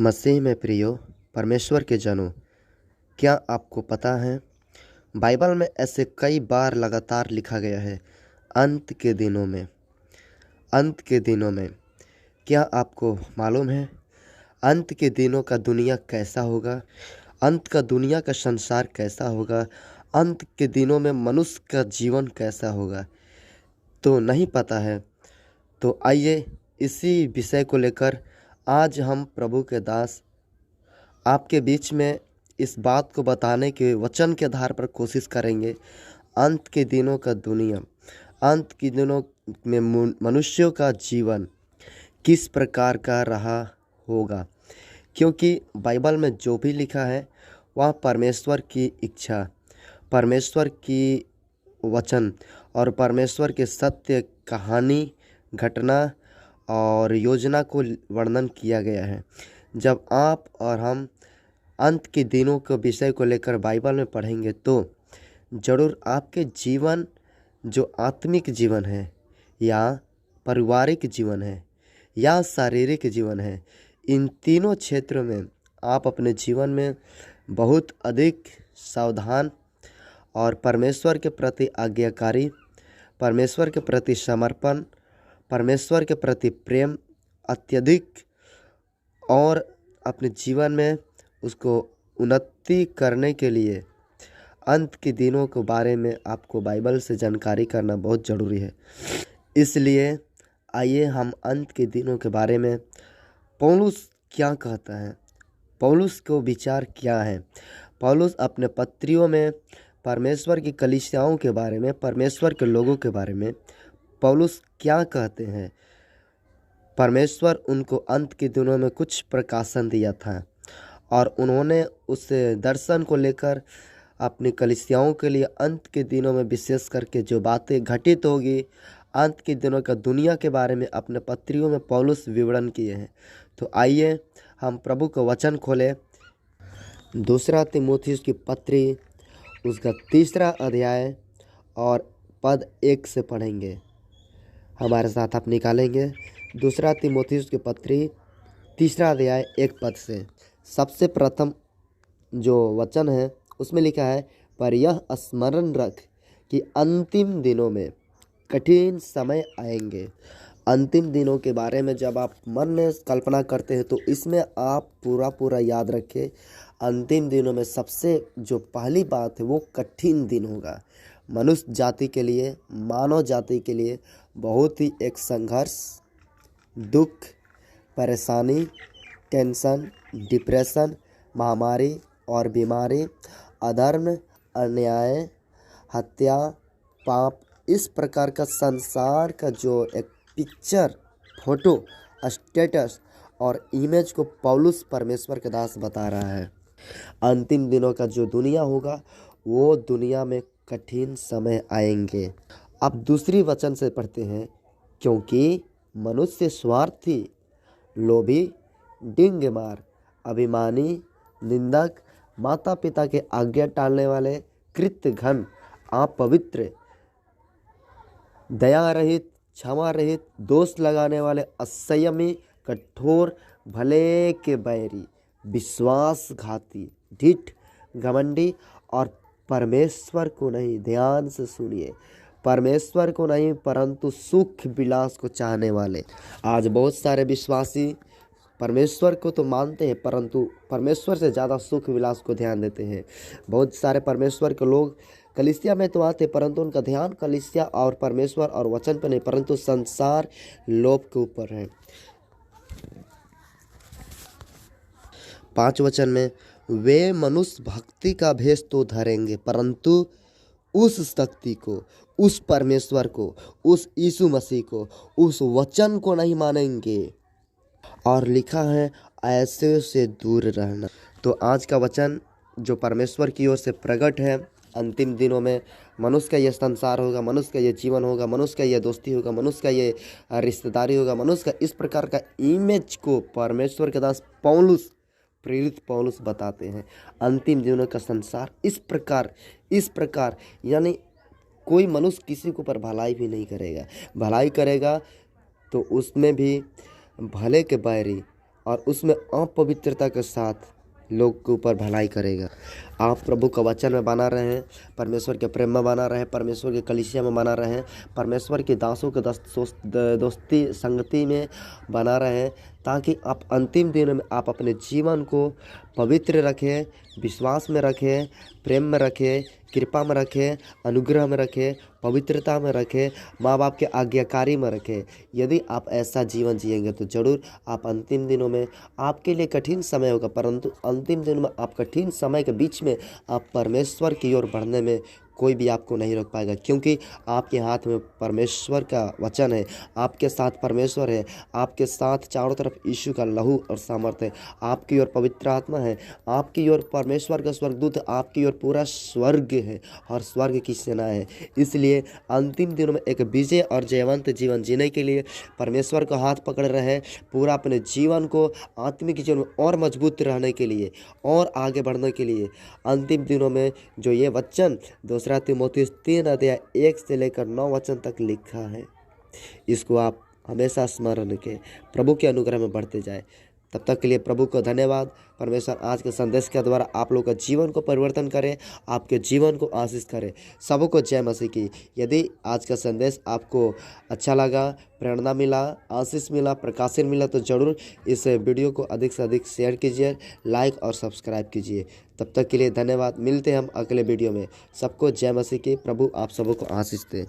मसीह में प्रियो परमेश्वर के जनों, क्या आपको पता है बाइबल में ऐसे कई बार लगातार लिखा गया है अंत के दिनों में। अंत के दिनों में क्या आपको मालूम है अंत के दिनों का दुनिया कैसा होगा? अंत का दुनिया का संसार कैसा होगा? अंत के दिनों में मनुष्य का जीवन कैसा होगा? तो नहीं पता है। तो आइए इसी विषय को लेकर आज हम प्रभु के दास आपके बीच में इस बात को बताने के वचन के आधार पर कोशिश करेंगे। अंत के दिनों का दुनिया, अंत के दिनों में मनुष्यों का जीवन किस प्रकार का रहा होगा, क्योंकि बाइबल में जो भी लिखा है वह परमेश्वर की इच्छा, परमेश्वर की वचन और परमेश्वर के सत्य कहानी, घटना और योजना को वर्णन किया गया है। जब आप और हम अंत के दिनों के विषय को लेकर बाइबल में पढ़ेंगे तो ज़रूर आपके जीवन, जो आत्मिक जीवन है या पारिवारिक जीवन है या शारीरिक जीवन है, इन तीनों क्षेत्रों में आप अपने जीवन में बहुत अधिक सावधान और परमेश्वर के प्रति आज्ञाकारी, परमेश्वर के प्रति समर्पण, परमेश्वर के प्रति प्रेम अत्यधिक और अपने जीवन में उसको उन्नति करने के लिए अंत के दिनों के बारे में आपको बाइबल से जानकारी करना बहुत ज़रूरी है। इसलिए आइए हम अंत के दिनों के बारे में पौलुस क्या कहता है, पौलुस को विचार क्या है। पौलुस अपने पत्रियों में परमेश्वर की कलीसियाओं के बारे में, परमेश्वर के लोगों के बारे में पौलुस क्या कहते हैं। परमेश्वर उनको अंत के दिनों में कुछ प्रकाशन दिया था और उन्होंने उस दर्शन को लेकर अपनी कलीसियाओं के लिए अंत के दिनों में विशेष करके जो बातें घटित होगी अंत के दिनों का दुनिया के बारे में अपने पत्रियों में पौलुस विवरण किए हैं। तो आइए हम प्रभु का वचन खोलें। दूसरा तीमुथियुस की पत्री उसका 3 अध्याय और पद 1 से पढ़ेंगे। हमारे साथ आप निकालेंगे दूसरा तीमुथियुस की पत्री 3 अध्याय 1 पद से। सबसे प्रथम जो वचन है उसमें लिखा है, पर यह स्मरण रख कि अंतिम दिनों में कठिन समय आएंगे। अंतिम दिनों के बारे में जब आप मन में कल्पना करते हैं तो इसमें आप पूरा याद रखें, अंतिम दिनों में सबसे जो पहली बात है वो कठिन दिन होगा। मनुष्य जाति के लिए, मानव जाति के लिए बहुत ही एक संघर्ष, दुख, परेशानी, टेंशन, डिप्रेशन, महामारी और बीमारी, अधर्म, अन्याय, हत्या, पाप, इस प्रकार का संसार का जो एक पिक्चर, फोटो, स्टेटस और इमेज को पौलुस परमेश्वर के दास बता रहा है। अंतिम दिनों का जो दुनिया होगा वो दुनिया में कठिन समय आएंगे। अब दूसरी वचन से पढ़ते हैं, क्योंकि मनुष्य स्वार्थी, लोभी, डिंग मार, अभिमानी, निंदक, माता पिता के आज्ञा टालने वाले, कृत्य घन, अपवित्र, दया रहित, क्षमा रहित, दोष लगाने वाले, असंयमी, कठोर, भले के बैरी, विश्वासघाती, ढीठ, घमंडी और परमेश्वर को नहीं, ध्यान से सुनिए, परमेश्वर को नहीं परंतु सुख विलास को चाहने वाले। आज बहुत सारे विश्वासी परमेश्वर को तो मानते हैं परंतु परमेश्वर से ज़्यादा सुख विलास को ध्यान देते हैं। बहुत सारे परमेश्वर के लोग कलीसिया में तो आते परंतु उनका ध्यान कलीसिया और परमेश्वर और वचन पर नहीं परंतु संसार, लोभ के ऊपर है। 5 वचन में, वे मनुष्य भक्ति का भेष तो धरेंगे परंतु उस शक्ति को, उस परमेश्वर को, उस यीशु मसीह को, उस वचन को नहीं मानेंगे। और लिखा है ऐसे से दूर रहना। तो आज का वचन जो परमेश्वर की ओर से प्रकट है, अंतिम दिनों में मनुष्य का ये संसार होगा, मनुष्य का ये जीवन होगा, मनुष्य का ये दोस्ती होगा, मनुष्य का ये रिश्तेदारी होगा, मनुष्य का इस प्रकार का इमेज को परमेश्वर के दास पौलुस, प्रेरित पौलुस बताते हैं। अंतिम दिनों का संसार इस प्रकार यानी कोई मनुष्य किसी के ऊपर भलाई भी नहीं करेगा। भलाई करेगा तो उसमें भी भले के बैरी, और उसमें अपवित्रता के साथ लोग के ऊपर भलाई करेगा। आप प्रभु का वचन में बना रहे हैं, परमेश्वर के प्रेम में बना रहे हैं, परमेश्वर के कलीसिया में बना रहे हैं, परमेश्वर के दासों के दोस्ती संगति में बना रहे हैं, ताकि आप अंतिम दिनों में आप अपने जीवन को पवित्र रखें, विश्वास में रखें, प्रेम में रखें, कृपा में रखें, अनुग्रह में रखें, पवित्रता में रखें, माँ बाप के आज्ञाकारी में रखें। यदि आप ऐसा जीवन जिएंगे तो जरूर आप अंतिम दिनों में, आपके लिए कठिन समय होगा, परंतु अंतिम दिनों में आप कठिन समय के बीच में आप परमेश्वर की ओर बढ़ने में कोई भी आपको नहीं रोक पाएगा, क्योंकि आपके हाथ में परमेश्वर का वचन है, आपके साथ परमेश्वर है, आपके साथ चारों तरफ यीशु का लहू और सामर्थ्य है, आपकी ओर पवित्र आत्मा है, आपकी ओर परमेश्वर का स्वर्गदूत, आपकी ओर पूरा स्वर्ग है और स्वर्ग की सेना है। इसलिए अंतिम दिनों में एक विजय और जयवंत जीवन जीने के लिए परमेश्वर का हाथ पकड़ रहे, पूरा अपने जीवन को आत्मिक जीवन में और मजबूत रहने के लिए और आगे बढ़ने के लिए अंतिम दिनों में जो ये वचन 2 तीमुथियुस 3 से लेकर 9 वचन तक लिखा है, इसको आप हमेशा स्मरण के प्रभु के अनुग्रह में बढ़ते जाए। तब तक के लिए प्रभु को धन्यवाद। परमेश्वर आज के संदेश के द्वारा आप लोग का जीवन को परिवर्तन करे, आपके जीवन को आशीष करे। सबको जय मसीह की। यदि आज का संदेश आपको अच्छा लगा, प्रेरणा मिला, आशीष मिला, प्रकाशन मिला, तो ज़रूर इस वीडियो को अधिक से अधिक शेयर कीजिए, लाइक और सब्सक्राइब कीजिए। तब तक के लिए धन्यवाद। मिलते हैं हम अगले वीडियो में। सबको जय मसीह की। प्रभु आप सबको आशीष दे।